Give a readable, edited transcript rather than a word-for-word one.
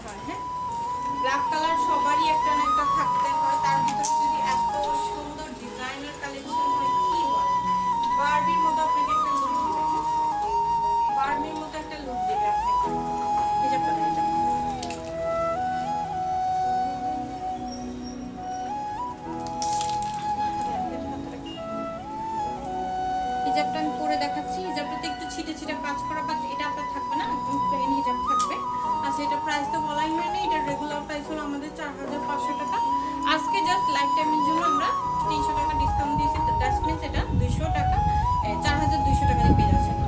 হয়। হ্যাঁ, black colour সবারই একটা না একটা থাকতে হয়, তার ভিতরে যদি এত সুন্দর ডিজাইনার কালেকশন হয় কি বলে, বারবির মতো আপনাকে একটা লুক দিবে। বারবির মতো একটা লুক দিবে আপনাকে। হিজাবটা দেখেন, হিজাবটা আমি পরে দেখাচ্ছি। হিজাবটাতে একটু ছিটে ছিটে কাজ করা, বাট এটা আপনার থাকবে না, একদম প্লেন হিজাব থাকবে। আচ্ছা, এটা প্রাইস তো বলাই হয়নি। এটার রেগুলার প্রাইস হলো আমাদের 4500 টাকা। আজকে জাস্ট লাইফ টাইমের জন্য আমরা 300 টাকা ডিসকাউন্ট দিয়েছি। দ্যাটস মিনস এটা 200 টাকা, 4200 টাকা দিয়ে পেয়ে যাচ্ছেন।